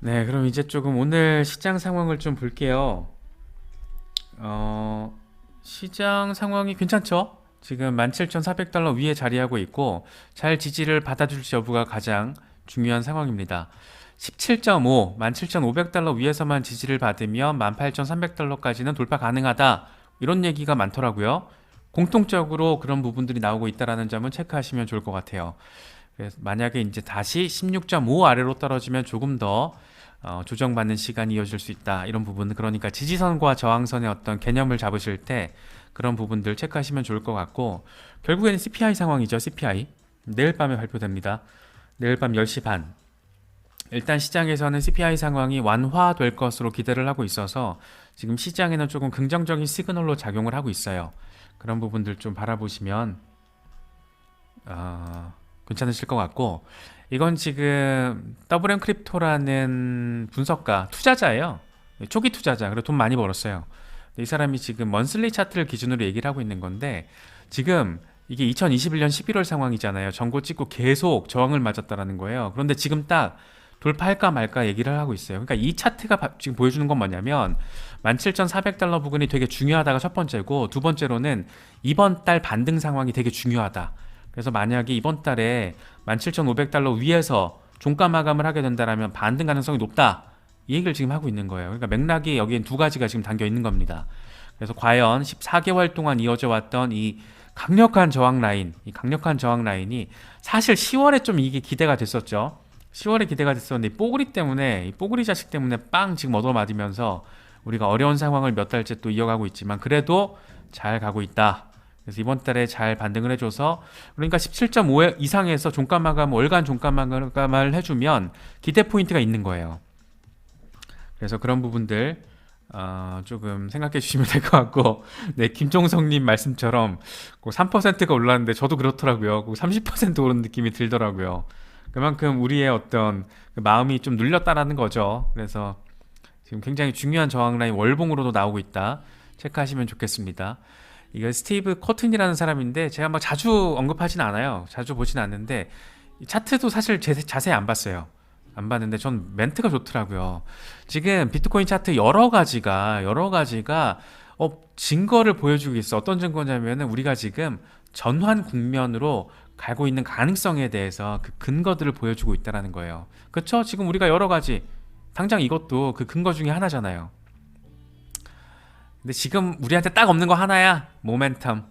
네, 그럼 이제 조금 오늘 시장 상황을 좀 볼게요. 시장 상황이 괜찮죠? 지금 17,400달러 위에 자리하고 있고 잘 지지를 받아줄지 여부가 가장 중요한 상황입니다. 17.5, 17,500달러 위에서만 지지를 받으면 18,300달러까지는 돌파 가능하다. 이런 얘기가 많더라고요. 공통적으로 그런 부분들이 나오고 있다는 점은 체크하시면 좋을 것 같아요. 그래서 만약에 이제 다시 16.5 아래로 떨어지면 조금 더 조정받는 시간이 이어질 수 있다. 이런 부분, 그러니까 지지선과 저항선의 어떤 개념을 잡으실 때 그런 부분들 체크하시면 좋을 것 같고, 결국에는 CPI 상황이죠. CPI 내일 밤에 발표됩니다. 내일 밤 10시 반. 일단 시장에서는 CPI 상황이 완화될 것으로 기대를 하고 있어서 지금 시장에는 조금 긍정적인 시그널로 작용을 하고 있어요. 그런 부분들 좀 바라보시면 괜찮으실 것 같고, 이건 지금 WM 크립토라는 분석가 투자자예요. 초기 투자자. 그리고 돈 많이 벌었어요. 이 사람이 지금 먼슬리 차트를 기준으로 얘기를 하고 있는 건데, 지금 이게 2021년 11월 상황이잖아요. 전고 찍고 계속 저항을 맞았다라는 거예요. 그런데 지금 딱 돌파할까 말까 얘기를 하고 있어요. 그러니까 이 차트가 지금 보여주는 건 뭐냐면 17,400달러 부근이 되게 중요하다가 첫 번째고, 두 번째로는 이번 달 반등 상황이 되게 중요하다. 그래서 만약에 이번 달에 17,500달러 위에서 종가 마감을 하게 된다면 반등 가능성이 높다. 이 얘기를 지금 하고 있는 거예요. 그러니까 맥락이 여기엔 두 가지가 지금 담겨 있는 겁니다. 그래서 과연 14개월 동안 이어져 왔던 이 강력한 저항 라인, 이 강력한 저항 라인이 사실 10월에 좀 이게 기대가 됐었죠. 10월에 기대가 됐었는데 이 뽀글이 때문에, 이 뽀글이 자식 때문에 빵 지금 얻어맞으면서 우리가 어려운 상황을 몇 달째 또 이어가고 있지만 그래도 잘 가고 있다. 그래서 이번 달에 잘 반등을 해줘서, 그러니까 17.5 이상에서 종가 마감, 월간 종가 마감을 해주면 기대 포인트가 있는 거예요. 그래서 그런 부분들 조금 생각해 주시면 될 것 같고, 네, 김종성님 말씀처럼 3%가 올랐는데 저도 그렇더라고요. 30% 오른 느낌이 들더라고요. 그만큼 우리의 어떤 그 마음이 좀 눌렸다라는 거죠. 그래서 지금 굉장히 중요한 저항 라인 월봉으로도 나오고 있다. 체크하시면 좋겠습니다. 이거 스티브 코튼이라는 사람인데 제가 막 자주 언급하진 않아요. 자주 보진 않는데 이 차트도 사실 자세히 안 봤어요. 안 봤는데 전 멘트가 좋더라고요. 지금 비트코인 차트 여러 가지가 증거를 보여주고 있어. 어떤 증거냐면은 우리가 지금 전환 국면으로 가고 있는 가능성에 대해서 그 근거들을 보여주고 있다는 거예요. 그렇죠? 지금 우리가 여러 가지, 당장 이것도 그 근거 중에 하나잖아요. 근데 지금 우리한테 딱 없는 거 하나야. 모멘텀.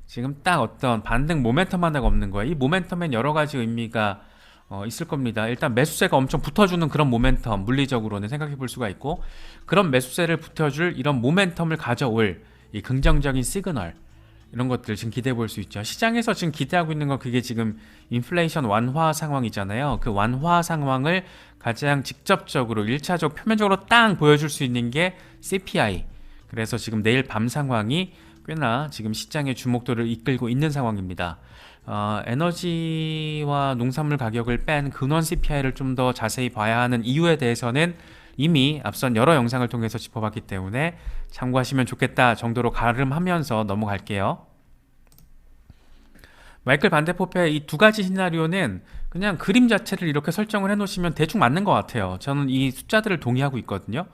지금 딱 어떤 반등 모멘텀 하나가 없는 거야. 이 모멘텀엔 여러 가지 의미가 있을 겁니다. 일단 매수세가 엄청 붙어주는 그런 모멘텀, 물리적으로는 생각해 볼 수가 있고, 그런 매수세를 붙여줄 이런 모멘텀을 가져올 이 긍정적인 시그널, 이런 것들 지금 기대해 볼 수 있죠. 시장에서 지금 기대하고 있는 건 그게 지금 인플레이션 완화 상황이잖아요. 그 완화 상황을 가장 직접적으로 1차적 표면적으로 딱 보여줄 수 있는 게 CPI. 그래서 지금 내일 밤 상황이 꽤나 지금 시장의 주목도를 이끌고 있는 상황입니다. 에너지와 농산물 가격을 뺀 근원 CPI를 좀 더 자세히 봐야 하는 이유에 대해서는 이미 앞선 여러 영상을 통해서 짚어봤기 때문에 참고하시면 좋겠다 정도로 가름하면서 넘어갈게요. 마이클 반데포페의 이 두 가지 시나리오는 그냥 그림 자체를 이렇게 설정을 해놓으시면 대충 맞는 것 같아요. 저는 이 숫자들을 동의하고 있거든요.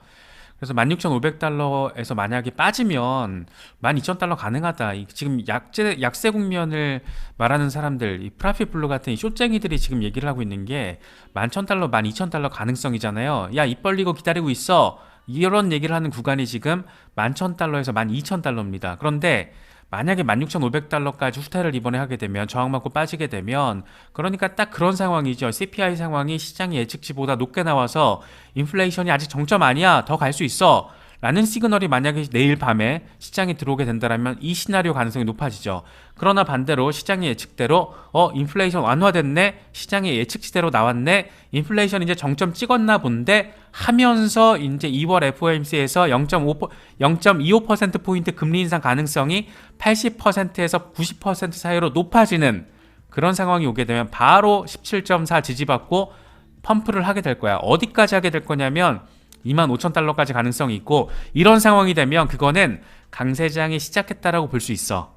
그래서 16,500달러에서 만약에 빠지면 12,000달러 가능하다. 지금 약세 국면을 말하는 사람들, 이 프라핏 블루 같은 이 쇼쟁이들이 지금 얘기를 하고 있는 게 11,000달러, 12,000달러 가능성이잖아요. 야, 입 벌리고 기다리고 있어. 이런 얘기를 하는 구간이 지금 11,000달러에서 12,000달러입니다. 그런데 만약에 16,500달러까지 후퇴를 이번에 하게 되면, 저항 맞고 빠지게 되면, 그러니까 딱 그런 상황이죠. CPI 상황이 시장의 예측치보다 높게 나와서 인플레이션이 아직 정점 아니야, 더 갈 수 있어 라는 시그널이 만약에 내일 밤에 시장에 들어오게 된다면 이 시나리오 가능성이 높아지죠. 그러나 반대로 시장의 예측대로 인플레이션 완화됐네, 시장의 예측치대로 나왔네, 인플레이션 이제 정점 찍었나 본데 하면서 이제 2월 FOMC에서 0.25%포인트 금리 인상 가능성이 80%에서 90% 사이로 높아지는 그런 상황이 오게 되면 바로 17.4 지지받고 펌프를 하게 될 거야. 어디까지 하게 될 거냐면 25,000달러까지 가능성이 있고, 이런 상황이 되면 그거는 강세장이 시작했다라고 볼 수 있어.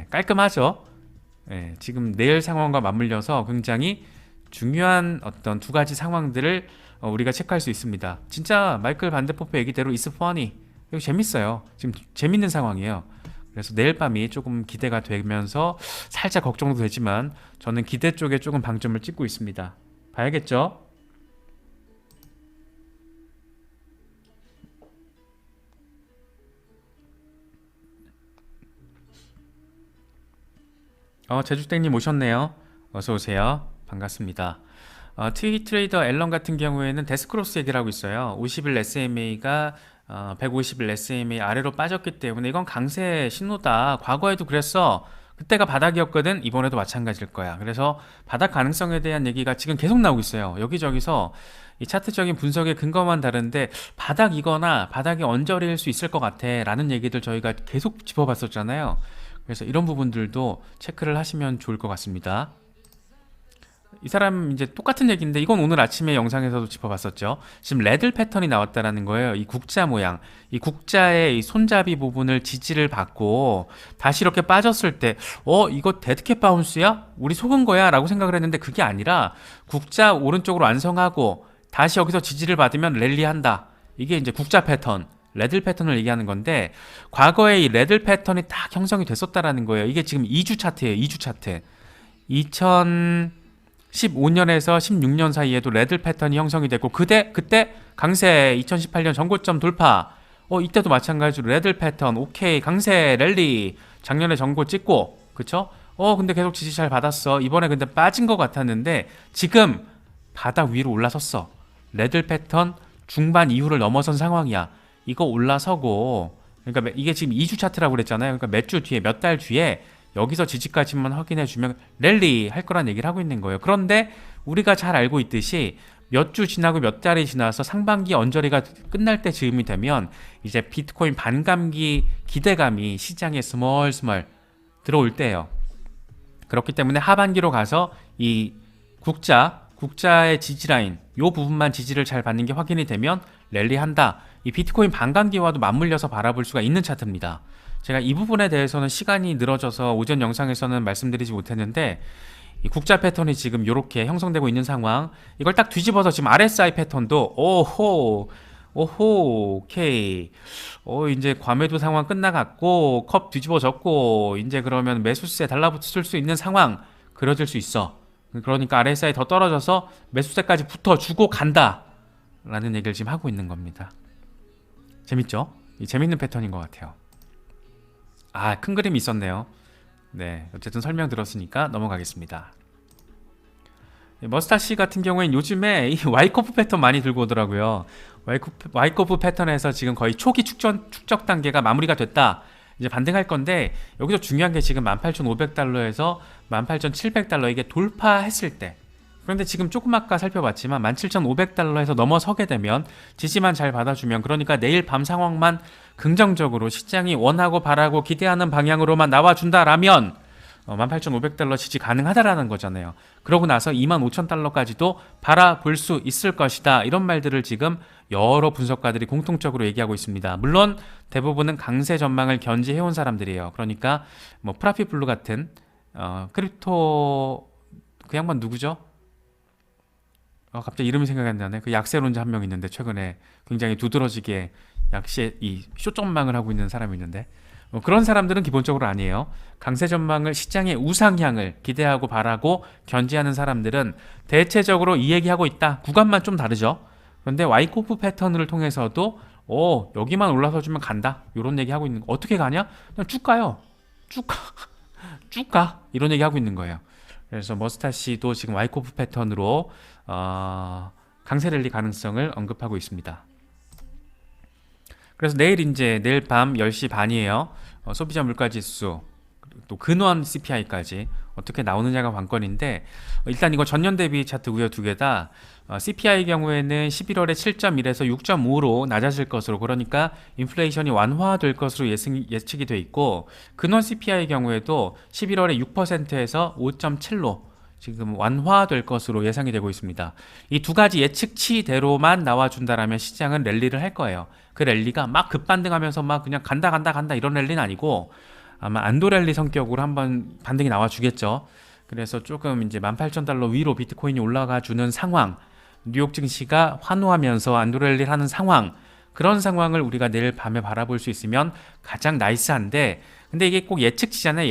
깔끔하죠. 지금 내일 상황과 맞물려서 굉장히 중요한 어떤 두 가지 상황들을 우리가 체크할 수 있습니다. 진짜 마이클 반데포프 얘기대로 It's funny. 이거 재밌어요. 지금 재밌는 상황이에요. 그래서 내일 밤이 조금 기대가 되면서 살짝 걱정도 되지만 저는 기대 쪽에 조금 방점을 찍고 있습니다. 봐야겠죠? 제주땡님 오셨네요. 어서오세요. 반갑습니다. 트위트레이더 앨런 같은 경우에는 데스크로스 얘기를 하고 있어요. 50일 SMA가 150일 SMA 아래로 빠졌기 때문에 이건 강세 신호다. 과거에도 그랬어. 그때가 바닥이었거든. 이번에도 마찬가지일 거야. 그래서 바닥 가능성에 대한 얘기가 지금 계속 나오고 있어요. 여기저기서 이 차트적인 분석의 근거만 다른데 바닥이거나 바닥이 언저리일 수 있을 것 같아 라는 얘기들 저희가 계속 짚어봤었잖아요. 그래서 이런 부분들도 체크를 하시면 좋을 것 같습니다. 이 사람 이제 똑같은 얘기인데 이건 오늘 아침에 영상에서도 짚어봤었죠. 지금 레들 패턴이 나왔다라는 거예요. 이 국자 모양, 이 국자의 이 손잡이 부분을 지지를 받고 다시 이렇게 빠졌을 때 이거 데드캣 바운스야? 우리 속은 거야? 라고 생각을 했는데 그게 아니라 국자 오른쪽으로 완성하고 다시 여기서 지지를 받으면 랠리한다. 이게 이제 국자 패턴, 레들 패턴을 얘기하는 건데 과거에 이 레들 패턴이 딱 형성이 됐었다라는 거예요. 이게 지금 2주 차트예요. 2주 차트. 2015년에서 16년 사이에도 레들 패턴이 형성이 됐고 그때 강세 2018년 전고점 돌파. 이때도 마찬가지로 레들 패턴 오케이 강세 랠리 작년에 전고 찍고 그쵸? 근데 계속 지지 잘 받았어. 이번에 근데 빠진 것 같았는데 지금 바닥 위로 올라섰어. 레들 패턴 중반 이후를 넘어선 상황이야. 이거 올라서고 그러니까 이게 지금 2주 차트라고 그랬잖아요. 그러니까 몇 주 뒤에 몇 달 뒤에 여기서 지지까지만 확인해 주면 랠리 할 거란 얘기를 하고 있는 거예요. 그런데 우리가 잘 알고 있듯이 몇 주 지나고 몇 달이 지나서 상반기 언저리가 끝날 때 즈음이 되면 이제 비트코인 반감기 기대감이 시장에 스멀스멀 들어올 때예요. 그렇기 때문에 하반기로 가서 이 국자의 지지라인 요 부분만 지지를 잘 받는 게 확인이 되면 랠리한다. 이 비트코인 반감기와도 맞물려서 바라볼 수가 있는 차트입니다. 제가 이 부분에 대해서는 시간이 늘어져서 오전 영상에서는 말씀드리지 못했는데 이 국자 패턴이 지금 이렇게 형성되고 있는 상황 이걸 딱 뒤집어서 지금 RSI 패턴도 오호 오케이 이제 과매도 상황 끝나갔고 컵 뒤집어졌고 이제 그러면 매수세 달라붙을 수 있는 상황 그려질 수 있어. 그러니까 RSI 더 떨어져서 매수세까지 붙어주고 간다 라는 얘기를 지금 하고 있는 겁니다. 재밌죠? 재밌는 패턴인 것 같아요. 큰 그림이 있었네요. 네, 어쨌든 설명 들었으니까 넘어가겠습니다. 머스타씨 같은 경우에는 요즘에 이 와이코프 패턴 많이 들고 오더라고요. 와이코프 패턴에서 지금 거의 초기 축적 단계가 마무리가 됐다. 이제 반등할 건데 여기서 중요한 게 지금 18,500달러에서 18,700달러 이게 돌파했을 때 그런데 지금 조금 아까 살펴봤지만 17,500달러에서 넘어서게 되면 지지만 잘 받아주면 그러니까 내일 밤 상황만 긍정적으로 시장이 원하고 바라고 기대하는 방향으로만 나와준다라면 18,500달러 지지 가능하다라는 거잖아요. 그러고 나서 25,000달러까지도 바라볼 수 있을 것이다. 이런 말들을 지금 여러 분석가들이 공통적으로 얘기하고 있습니다. 물론 대부분은 강세 전망을 견지해온 사람들이에요. 그러니까 뭐 프라피블루 같은 크립토 그 양반 누구죠? 갑자기 이름이 생각이 안 나네. 그 약세론자 한 명 있는데 최근에 굉장히 두드러지게 약세 이 쇼전망을 하고 있는 사람이 있는데 그런 사람들은 기본적으로 아니에요. 강세 전망을 시장의 우상향을 기대하고 바라고 견지하는 사람들은 대체적으로 이 얘기하고 있다. 구간만 좀 다르죠. 그런데 와이코프 패턴을 통해서도 여기만 올라서 주면 간다. 이런 얘기 하고 있는 거. 어떻게 가냐? 그냥 쭉 가요. 쭉 가. 이런 얘기 하고 있는 거예요. 그래서 머스타씨도 지금 와이코프 패턴으로 강세 랠리 가능성을 언급하고 있습니다. 그래서 내일 밤 10시 반이에요. 소비자 물가지수 또 근원 CPI까지 어떻게 나오느냐가 관건인데 일단 이거 전년 대비 차트고요. 두 개 다 CPI 경우에는 11월에 7.1에서 6.5로 낮아질 것으로 그러니까 인플레이션이 완화될 것으로 예측이 돼 있고 근원 CPI 경우에도 11월에 6%에서 5.7로 지금 완화될 것으로 예상이 되고 있습니다. 이 두 가지 예측치대로만 나와준다라면 시장은 랠리를 할 거예요. 그 랠리가 막 급반등하면서 막 그냥 간다 이런 랠리는 아니고 아마 안도 랠리 성격으로 한번 반등이 나와주겠죠. 그래서 조금 이제 18,000달러 위로 비트코인이 올라가 주는 상황, 뉴욕 증시가 환호하면서 안도랠리를 하는 상황, 그런 상황을 우리가 내일 밤에 바라볼 수 있으면 가장 나이스한데, 근데 이게 꼭 예측치잖아요.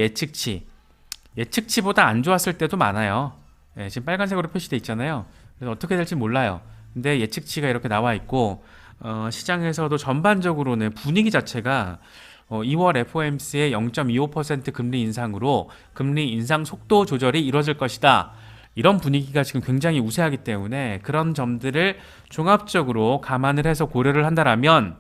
예측치보다 안 좋았을 때도 많아요. 예, 지금 빨간색으로 표시되어 있잖아요. 그래서 어떻게 될지 몰라요. 근데 예측치가 이렇게 나와 있고, 시장에서도 전반적으로는 분위기 자체가 2월 FOMC의 0.25% 금리 인상으로 금리 인상 속도 조절이 이루어질 것이다. 이런 분위기가 지금 굉장히 우세하기 때문에 그런 점들을 종합적으로 감안을 해서 고려를 한다라면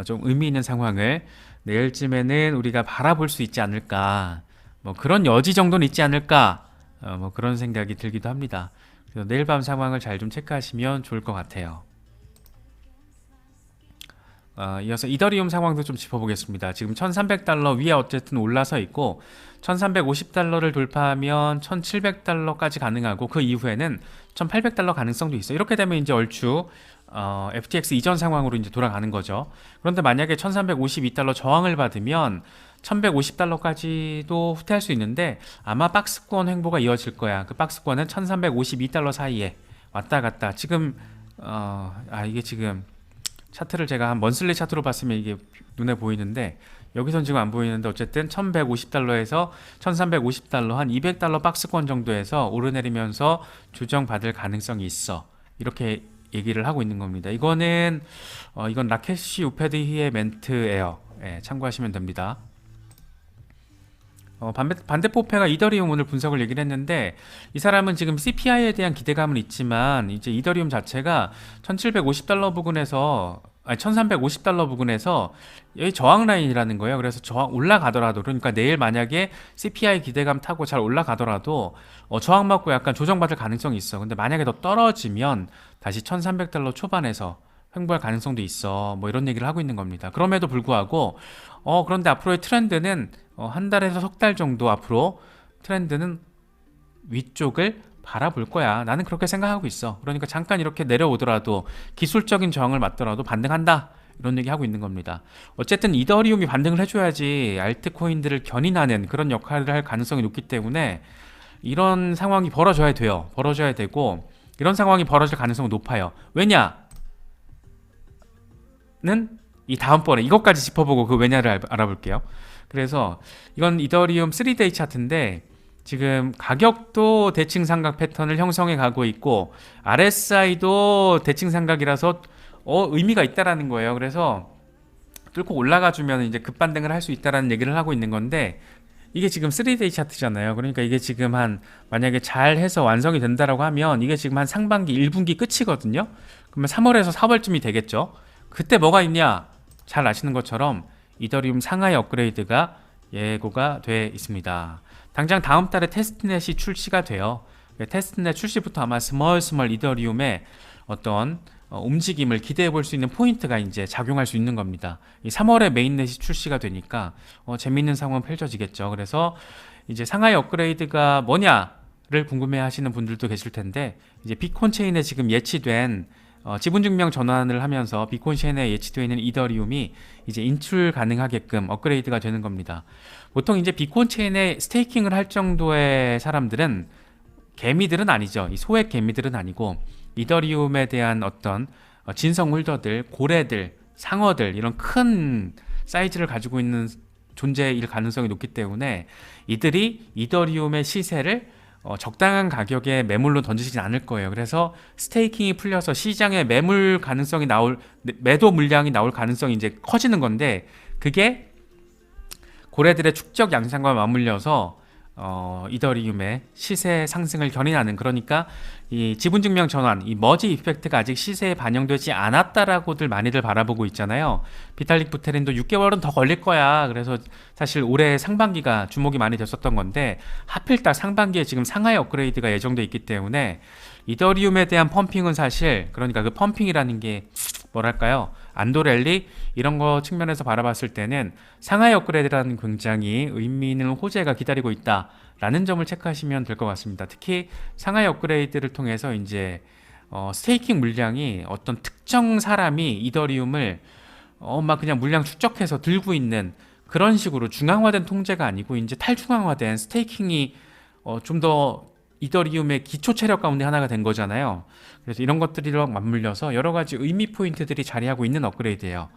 좀 의미 있는 상황을 내일쯤에는 우리가 바라볼 수 있지 않을까. 뭐 그런 여지 정도는 있지 않을까. 뭐 그런 생각이 들기도 합니다. 그래서 내일 밤 상황을 잘 좀 체크하시면 좋을 것 같아요. 이어서 이더리움 상황도 좀 짚어보겠습니다. 지금 1300달러 위에 어쨌든 올라서 있고 1350달러를 돌파하면 1700달러까지 가능하고 그 이후에는 1800달러 가능성도 있어요. 이렇게 되면 이제 얼추 FTX 이전 상황으로 이제 돌아가는 거죠. 그런데 만약에 1352달러 저항을 받으면 1150달러까지도 후퇴할 수 있는데 아마 박스권 횡보가 이어질 거야. 그 박스권은 1352달러 사이에 왔다 갔다. 지금 이게 지금 차트를 제가 한 먼슬리 차트로 봤으면 이게 눈에 보이는데 여기선 지금 안 보이는데 어쨌든 1150달러에서 1350달러 한 200달러 박스권 정도에서 오르내리면서 조정받을 가능성이 있어. 이렇게 얘기를 하고 있는 겁니다. 이건 라케시 우페드히의 멘트예요. 예, 참고하시면 됩니다. 반대포페가 이더리움 오늘 분석을 얘기를 했는데 이 사람은 지금 CPI에 대한 기대감은 있지만 이제 이더리움 자체가 1750달러 부근에서 1350달러 부근에서 여기 저항 라인이라는 거예요. 그래서 저항 올라가더라도 그러니까 내일 만약에 CPI 기대감 타고 잘 올라가더라도 저항 맞고 약간 조정받을 가능성이 있어. 근데 만약에 더 떨어지면 다시 1300달러 초반에서 횡보할 가능성도 있어. 뭐 이런 얘기를 하고 있는 겁니다. 그럼에도 불구하고 그런데 앞으로의 트렌드는 한 달에서 석 달 정도 앞으로 트렌드는 위쪽을 바라볼 거야. 나는 그렇게 생각하고 있어. 그러니까 잠깐 이렇게 내려오더라도 기술적인 저항을 맞더라도 반등한다. 이런 얘기 하고 있는 겁니다. 어쨌든 이더리움이 반등을 해줘야지 알트코인들을 견인하는 그런 역할을 할 가능성이 높기 때문에 이런 상황이 벌어져야 돼요. 벌어져야 되고 이런 상황이 벌어질 가능성은 높아요. 왜냐? 는 이 다음번에 이것까지 짚어보고 그 왜냐를 알아볼게요. 그래서 이건 이더리움 3데이 차트인데 지금 가격도 대칭 삼각 패턴을 형성해 가고 있고 RSI도 대칭 삼각이라서 의미가 있다라는 거예요. 그래서 뚫고 올라가 주면 이제 급반등을 할 수 있다라는 얘기를 하고 있는 건데 이게 지금 3데이 차트잖아요. 그러니까 이게 지금 만약에 잘 해서 완성이 된다라고 하면 이게 지금 한 상반기 1분기 끝이거든요. 그러면 3월에서 4월쯤이 되겠죠. 그때 뭐가 있냐? 잘 아시는 것처럼 이더리움 상하이 업그레이드가 예고가 돼 있습니다. 당장 다음 달에 테스트넷이 출시가 돼요. 테스트넷 출시부터 아마 스몰 이더리움의 어떤 움직임을 기대해 볼 수 있는 포인트가 이제 작용할 수 있는 겁니다. 이 3월에 메인넷이 출시가 되니까 재미있는 상황 펼쳐지겠죠. 그래서 이제 상하이 업그레이드가 뭐냐를 궁금해 하시는 분들도 계실 텐데 이제 비콘 체인에 지금 예치된 지분증명 전환을 하면서 비콘 체인에 예치되어 있는 이더리움이 이제 인출 가능하게끔 업그레이드가 되는 겁니다. 보통 이제 비콘 체인에 스테이킹을 할 정도의 사람들은 개미들은 아니죠. 이 소액 개미들은 아니고 이더리움에 대한 어떤 진성 홀더들, 고래들, 상어들 이런 큰 사이즈를 가지고 있는 존재일 가능성이 높기 때문에 이들이 이더리움의 시세를 적당한 가격에 매물로 던지진 않을 거예요. 그래서 스테이킹이 풀려서 시장에 매물 가능성이 매도 물량이 나올 가능성이 이제 커지는 건데 그게 고래들의 축적 양상과 맞물려서 이더리움의 시세 상승을 견인하는 그러니까 이 지분증명 전환, 이 머지 이펙트가 아직 시세에 반영되지 않았다라고들 많이들 바라보고 있잖아요. 비탈릭 부테린도 6개월은 더 걸릴 거야. 그래서 사실 올해 상반기가 주목이 많이 됐었던 건데 하필 딱 상반기에 지금 상하이 업그레이드가 예정돼 있기 때문에 이더리움에 대한 펌핑은 사실 그러니까 그 펌핑이라는 게 뭐랄까요? 안도랠리 이런 거 측면에서 바라봤을 때는 상하이 업그레이드라는 굉장히 의미 있는 호재가 기다리고 있다라는 점을 체크하시면 될 것 같습니다. 특히 상하이 업그레이드를 통해서 이제 스테이킹 물량이 어떤 특정 사람이 이더리움을 막 그냥 물량 축적해서 들고 있는 그런 식으로 중앙화된 통제가 아니고 이제 탈중앙화된 스테이킹이 좀 더 이더리움의 기초 체력 가운데 하나가 된 거잖아요. 그래서 이런 것들이랑 맞물려서 여러 가지 의미 포인트들이 자리하고 있는 업그레이드예요.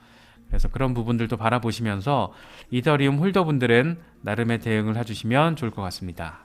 그래서 그런 부분들도 바라보시면서 이더리움 홀더분들은 나름의 대응을 해주시면 좋을 것 같습니다.